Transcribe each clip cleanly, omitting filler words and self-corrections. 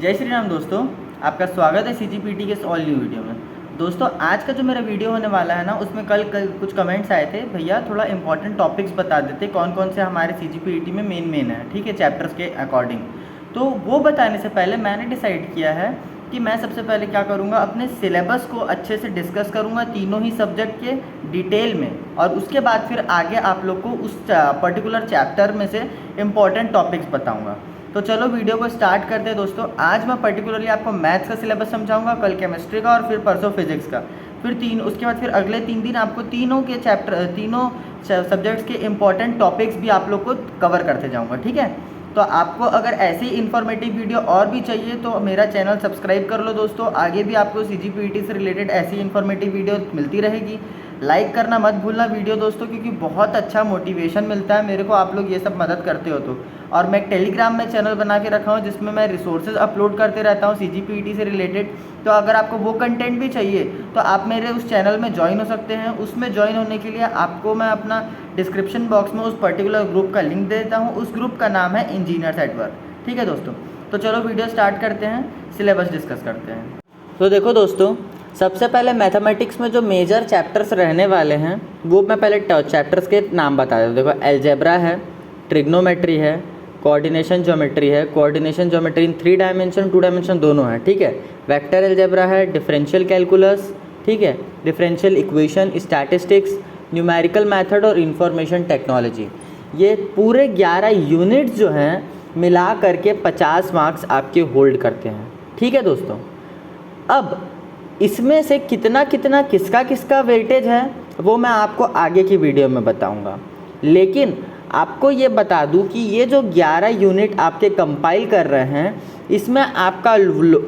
जय श्री राम दोस्तों, आपका स्वागत है CGPT के इस ऑल न्यू वीडियो में। दोस्तों आज का जो मेरा वीडियो होने वाला है ना, उसमें कल कुछ कमेंट्स आए थे, भैया थोड़ा इंपॉर्टेंट टॉपिक्स बता देते कौन कौन से हमारे CGPT में मेन है, ठीक है, चैप्टर्स के अकॉर्डिंग। तो वो बताने से पहले मैंने डिसाइड किया है कि मैं सबसे पहले क्या करूँगा, अपने सिलेबस को अच्छे से डिस्कस करूँगा तीनों ही सब्जेक्ट के डिटेल में, और उसके बाद फिर आगे आप लोग को उस पर्टिकुलर चैप्टर में से इम्पॉर्टेंट टॉपिक्स बताऊँगा। तो चलो वीडियो को स्टार्ट करते हैं दोस्तों। आज मैं पर्टिकुलरली आपको मैथ्स का सिलेबस समझाऊंगा, कल केमिस्ट्री का और फिर परसों फिजिक्स का, फिर उसके बाद फिर अगले 3 दिन आपको तीनों के चैप्टर, तीनों सब्जेक्ट्स के इंपॉर्टेंट टॉपिक्स भी आप लोग को कवर करते जाऊंगा, ठीक है। तो आपको अगर ऐसी इन्फॉर्मेटिव वीडियो और भी चाहिए तो मेरा चैनल सब्सक्राइब कर लो दोस्तों। आगे भी आपको CGPT से रिलेटेड ऐसी इन्फॉर्मेटिव वीडियो मिलती रहेगी। लाइक करना मत भूलना वीडियो दोस्तों, क्योंकि बहुत अच्छा मोटिवेशन मिलता है मेरे को, आप लोग ये सब मदद करते हो तो। और मैं टेलीग्राम में चैनल बना के रखा हूँ जिसमें मैं रिसोर्सेज अपलोड करते रहता हूँ CGPT से रिलेटेड। तो अगर आपको वो कंटेंट भी चाहिए तो आप मेरे उस चैनल में ज्वाइन हो सकते हैं। उसमें ज्वाइन होने के लिए आपको मैं अपना डिस्क्रिप्शन बॉक्स में उस पर्टिकुलर ग्रुप का लिंक दे देता हूँ। उस ग्रुप का नाम है इंजीनियर्स एट वर्क, ठीक है दोस्तों। तो चलो वीडियो स्टार्ट करते हैं, सिलेबस डिस्कस करते हैं। तो देखो दोस्तों, सबसे पहले मैथमेटिक्स में जो मेजर चैप्टर्स रहने वाले हैं वो मैं पहले चैप्टर्स के नाम बता देता हूँ। देखो, अलजेब्रा है, ट्रिग्नोमेट्री है, कोऑर्डिनेशन ज्योमेट्री है। कोऑर्डिनेशन ज्योमेट्री इन 3 डायमेंशन 2 डायमेंशन दोनों है, ठीक है। वेक्टर अलजेब्रा है, डिफरेंशियल कैलकुलस, ठीक है, differential equation, statistics, numerical method और इंफॉर्मेशन टेक्नोलॉजी। ये पूरे 11 यूनिट्स जो हैं मिला करके 50 मार्क्स आपके होल्ड करते हैं, ठीक है दोस्तों। अब इसमें से कितना कितना किसका किसका वेटेज है वो मैं आपको आगे की वीडियो में बताऊंगा। लेकिन आपको ये बता दूं कि ये जो 11 यूनिट आपके कंपाइल कर रहे हैं, इसमें आपका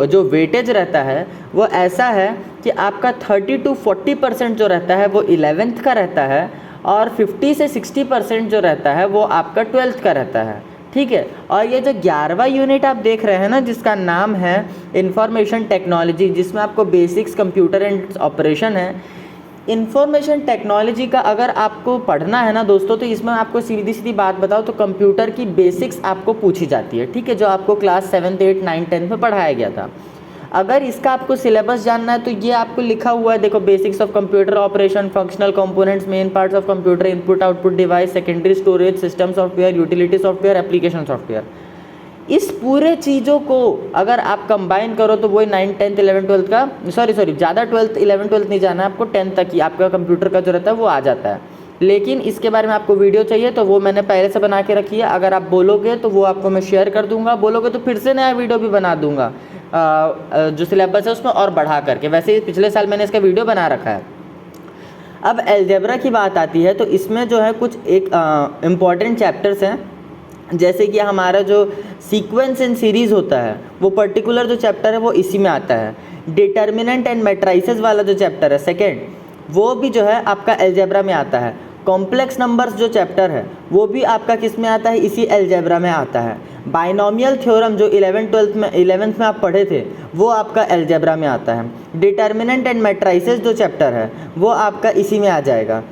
जो वेटेज रहता है वो ऐसा है कि आपका 30 to 40% जो रहता है वो 11th का रहता है, और 50 से 60% जो रहता है वो आपका 12th का रहता है, ठीक है। और ये जो 11वां यूनिट आप देख रहे हैं ना, जिसका नाम है इंफॉर्मेशन टेक्नोलॉजी, जिसमें आपको बेसिक्स कंप्यूटर एंड ऑपरेशन है। इंफॉर्मेशन टेक्नोलॉजी का अगर आपको पढ़ना है ना दोस्तों, तो इसमें आपको सीधी सीधी बात बताओ तो कंप्यूटर की बेसिक्स आपको पूछी जाती है, ठीक है, जो आपको class 7th 8th 9th 10th में पढ़ाया गया था। अगर इसका आपको सिलेबस जानना है तो ये आपको लिखा हुआ है, देखो, basics of computer operation, functional components, main parts of computer, input output device, secondary storage, system software, utility software, application software. इस पूरे चीज़ों को अगर आप कंबाइन करो तो वही 9th 10th 11th 12th का, सॉरी ज़्यादा 12th 11th 12th नहीं जाना है आपको, 10th तक ही आपका कंप्यूटर का जो रहता है वो आ जाता है। लेकिन इसके बारे में आपको वीडियो चाहिए तो वो मैंने पहले से बना के रखी है। अगर आप बोलोगे तो वो आपको मैं शेयर कर दूंगा, बोलोगे तो फिर से नया वीडियो भी बना दूंगा जो सिलेबस है उसमें और बढ़ा करके। वैसे ही पिछले साल मैंने इसका वीडियो बना रखा है। अब अलजेब्रा की बात आती है तो इसमें जो है कुछ एक इम्पॉर्टेंट चैप्टर्स हैं, जैसे कि हमारा जो सीक्वेंस एंड सीरीज़ होता है वो पर्टिकुलर जो चैप्टर है वो इसी में आता है। डिटर्मिनेंट एंड मैट्रिसेस वाला जो चैप्टर है सेकेंड, वो भी जो है आपका अलजेब्रा में आता है। कॉम्प्लेक्स नंबर्स जो चैप्टर है वो भी आपका किस में आता है, इसी अलजेब्रा में आता है। बाइनोमियल थ्योरम जो 11th में आप पढ़े थे वो आपका अलजेब्रा में आता है। डिटर्मिनेंट एंड मैट्रिसेस जो चैप्टर है वो आपका इसी में आ जाएगा।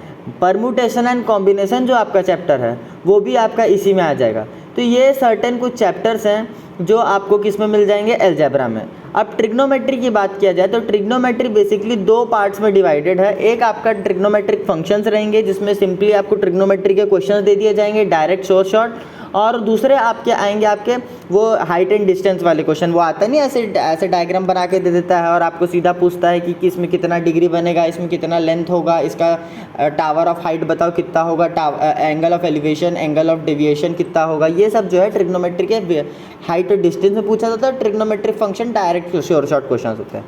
परमुटेशन एंड कॉम्बिनेशन जो आपका चैप्टर है वो भी आपका इसी में आ जाएगा। तो ये सर्टेन कुछ चैप्टर्स हैं जो आपको किस में मिल जाएंगे, अलजेब्रा में। अब ट्रिग्नोमेट्री की बात किया जाए तो ट्रिग्नोमेट्री बेसिकली 2 पार्ट्स में डिवाइडेड है। एक आपका ट्रिग्नोमेट्रिक फंक्शंस रहेंगे जिसमें सिंपली आपको ट्रिग्नोमेट्री के क्वेश्चंस दे दिए जाएंगे डायरेक्ट शॉर्ट, और दूसरे आपके आएंगे आपके वो हाइट एंड डिस्टेंस वाले क्वेश्चन। वो आता नहीं ऐसे डायग्राम बना के दे देता है और आपको सीधा पूछता है कि इसमें कितना डिग्री बनेगा, इसमें कितना लेंथ होगा, इसका टावर ऑफ हाइट बताओ कितना होगा, angle of elevation, angle of deviation कितना होगा। ये सब जो है ट्रिग्नोमेट्री के हाइट और डिस्टेंस में पूछा जाता है। Trigonometric function direct short question होते हैं।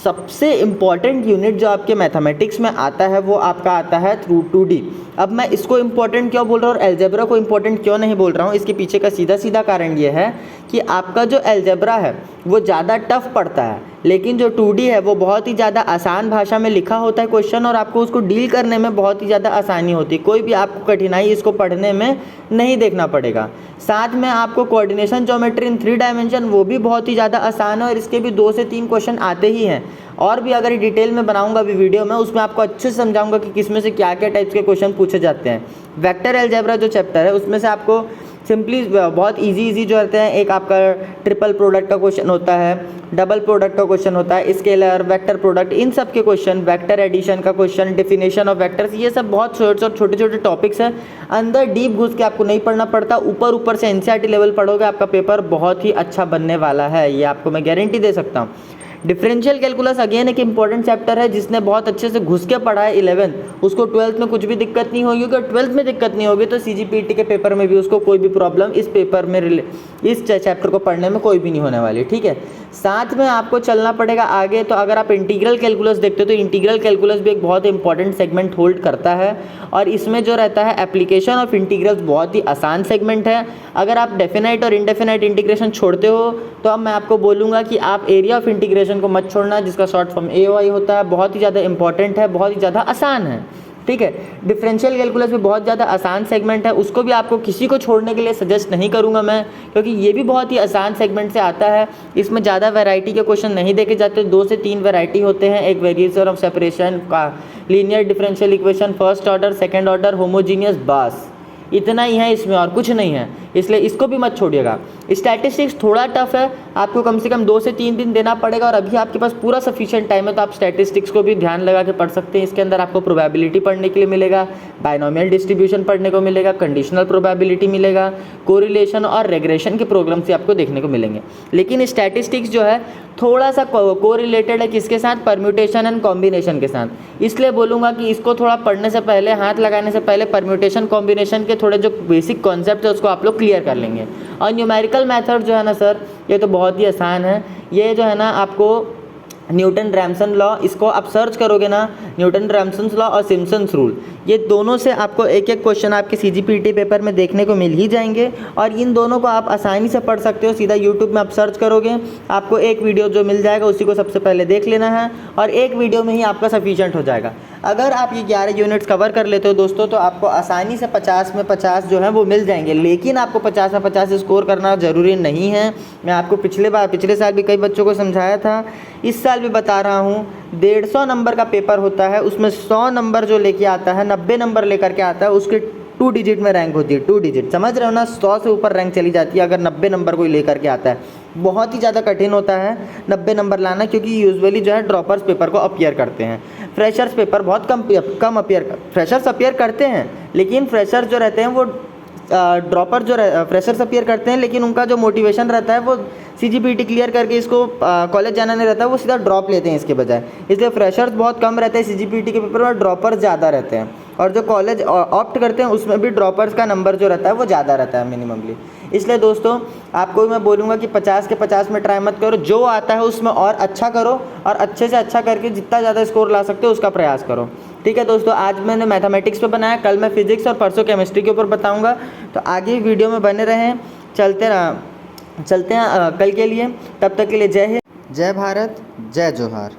सबसे इम्पॉर्टेंट यूनिट जो आपके मैथमेटिक्स में आता है वो आपका आता है थ्रू 2D। अब मैं इसको इम्पॉर्टेंट क्यों बोल रहा हूँ और अलजेब्रा को इम्पॉर्टेंट क्यों नहीं बोल रहा हूँ, इसके पीछे का सीधा कारण ये है कि आपका जो अलजेब्रा है वो ज़्यादा टफ पड़ता है, लेकिन जो 2D है वो बहुत ही ज़्यादा आसान भाषा में लिखा होता है क्वेश्चन, और आपको उसको डील करने में बहुत ही ज़्यादा आसानी होती है। कोई भी आपको कठिनाई इसको पढ़ने में नहीं देखना पड़ेगा। साथ में आपको कोऑर्डिनेशन ज्योमेट्री इन 3 डायमेंशन वो भी बहुत ही ज़्यादा आसान है, और इसके भी 2 से 3 क्वेश्चन आते ही हैं। और भी अगर डिटेल में बनाऊंगा अभी वीडियो में, उसमें आपको अच्छे से समझाऊंगा कि किसमें से क्या क्या टाइप्स के क्वेश्चन पूछे जाते हैं। वेक्टर अलजेब्रा जो चैप्टर है उसमें से आपको सिंपली बहुत इजी जो रहते हैं। एक आपका ट्रिपल प्रोडक्ट का क्वेश्चन होता है, डबल प्रोडक्ट का क्वेश्चन होता है, स्केलर, वेक्टर प्रोडक्ट, इन सब के क्वेश्चन, वेक्टर एडिशन का क्वेश्चन, डेफिनेशन ऑफ वेक्टर्स, ये सब बहुत छोटे छोटे टॉपिक्स हैं। अंदर डीप घुस के आपको नहीं पढ़ना पड़ता, ऊपर ऊपर से एनसीईआरटी लेवल पढ़ोगे, आपका पेपर बहुत ही अच्छा बनने वाला है, ये आपको मैं गारंटी दे सकता हूँ। डिफरेंशियल कैलकुलस अगेन एक इंपॉर्टेंट चैप्टर है, जिसने बहुत अच्छे से घुस के पढ़ा है 11th, उसको 12th में कुछ भी दिक्कत नहीं होगी। अगर 12th में दिक्कत नहीं होगी तो सीजीपीटी के पेपर में भी उसको कोई भी प्रॉब्लम इस पेपर में इस चैप्टर को पढ़ने में कोई भी नहीं होने वाली, ठीक है। साथ में आपको चलना पड़ेगा आगे। तो अगर आप इंटीग्रल कैलकुलस देखते हो तो इंटीग्रल कैलकुलस भी एक बहुत इंपॉर्टेंट सेगमेंट होल्ड करता है, और इसमें जो रहता है एप्लीकेशन ऑफ इंटीग्रल्स बहुत ही आसान सेगमेंट है। अगर आप डेफिनाइट और इनडेफिनाइट इंटीग्रेशन छोड़ते हो तो अब मैं आपको बोलूँगा कि आप एरिया ऑफ इंटीग्रेशन को मत छोड़ना, जिसका शॉर्ट फॉर्म AOI होता है। बहुत ही ज़्यादा इंपॉर्टेंट है, बहुत ही ज़्यादा आसान है, ठीक है। डिफरेंशियल कैलकुलस भी बहुत ज़्यादा आसान सेगमेंट है, उसको भी आपको किसी को छोड़ने के लिए सजेस्ट नहीं करूँगा मैं, क्योंकि ये भी बहुत ही आसान सेगमेंट से आता है। इसमें ज़्यादा वैरायटी के क्वेश्चन नहीं देखे जाते, 2 से 3 वैरायटी होते हैं। एक वेरिएशन ऑफ सेपरेशन का, linear differential equation, first order, second order, homogeneous, बस इतना ही है इसमें, और कुछ नहीं है, इसलिए इसको भी मत छोड़िएगा। स्टैटिस्टिक्स थोड़ा टफ है, आपको कम से कम 2 से 3 दिन देना पड़ेगा, और अभी आपके पास पूरा सफिशिएंट टाइम है तो आप स्टैटिस्टिक्स को भी ध्यान लगा के पढ़ सकते हैं। इसके अंदर आपको प्रोबेबिलिटी पढ़ने के लिए मिलेगा, बाइनोमियल डिस्ट्रीब्यूशन पढ़ने को मिलेगा, कंडीशनल प्रोबेबिलिटी मिलेगा, कोरिलेशन और रेग्रेशन के प्रोग्राम से आपको देखने को मिलेंगे। लेकिन स्टैटिस्टिक्स जो है थोड़ा सा कोरिलेटेड है किसके साथ, परम्यूटेशन एंड कॉम्बिनेशन के साथ। इसलिए बोलूँगा कि इसको थोड़ा पढ़ने से पहले, हाथ लगाने से पहले परम्यूटेशन कॉम्बिनेशन के थोड़े जो बेसिक कॉन्सेप्ट है उसको आप लोग क्लियर कर लेंगे। और न्यूमेरिकल मेथड जो है ना सर, ये तो बहुत ही आसान है। ये जो है ना आपको न्यूटन रैमसन लॉ, इसको आप सर्च करोगे ना, न्यूटन रैमसन लॉ और सिम्पसन्स रूल, ये दोनों से आपको एक एक क्वेश्चन आपके सीजीपीटी पेपर में देखने को मिल ही जाएंगे, और इन दोनों को आप आसानी से पढ़ सकते हो। सीधा यूट्यूब में आप सर्च करोगे, आपको एक वीडियो जो मिल जाएगा उसी को सबसे पहले देख लेना है, और एक वीडियो में ही आपका सफिशिएंट हो जाएगा। अगर आप ये 11 यूनिट्स कवर कर लेते हो दोस्तों, तो आपको आसानी से 50 में 50 जो है वो मिल जाएंगे। लेकिन आपको 50 में 50 स्कोर करना ज़रूरी नहीं है। मैं आपको पिछले साल भी कई बच्चों को समझाया था, इस साल भी बता रहा हूँ। 150 नंबर का पेपर होता है, उसमें 100 नंबर जो लेके आता है, 90 नंबर लेकर के आता है, उसके 2 डिजिट में रैंक होती है। 2 डिजिट, समझ रहे हो ना, 100 से ऊपर रैंक चली जाती है अगर 90 नंबर कोई लेकर के आता है। बहुत ही ज़्यादा कठिन होता है 90 नंबर लाना, क्योंकि यूजुअली जो है ड्रॉपर्स पेपर को अपीयर करते हैं। फ्रेशर्स पेपर बहुत कम अपीयर, फ्रेशर्स अपीयर करते हैं, लेकिन फ्रेशर्स जो रहते हैं वो ड्रॉपर जो फ्रेशर्स अपीयर करते हैं, लेकिन उनका जो मोटिवेशन रहता है वो सीजीपीटी क्लियर करके इसको कॉलेज जाना नहीं रहता है, वो सीधा ड्रॉप लेते हैं इसके बजाय। इसलिए फ्रेशर्स बहुत कम रहते हैं सीजीपीटी के पेपर में, ड्रॉपर्स ज़्यादा रहते हैं। और जो कॉलेज ऑप्ट करते हैं उसमें भी ड्रॉपर्स का नंबर जो रहता है वो ज़्यादा रहता है मिनिममली। इसलिए दोस्तों आपको मैं बोलूँगा कि 50 के 50 में ट्राई मत करो, जो आता है उसमें और अच्छा करो, और अच्छे से अच्छा करके जितना ज़्यादा स्कोर ला सकते हो उसका प्रयास करो। ठीक है दोस्तों, आज मैंने मैथमेटिक्स पे बनाया, कल मैं फिजिक्स और परसों केमिस्ट्री के ऊपर बताऊँगा। तो आगे वीडियो में बने रहें, चलते हैं कल के लिए। तब तक के लिए जय हिंद, जय भारत, जय जोहार।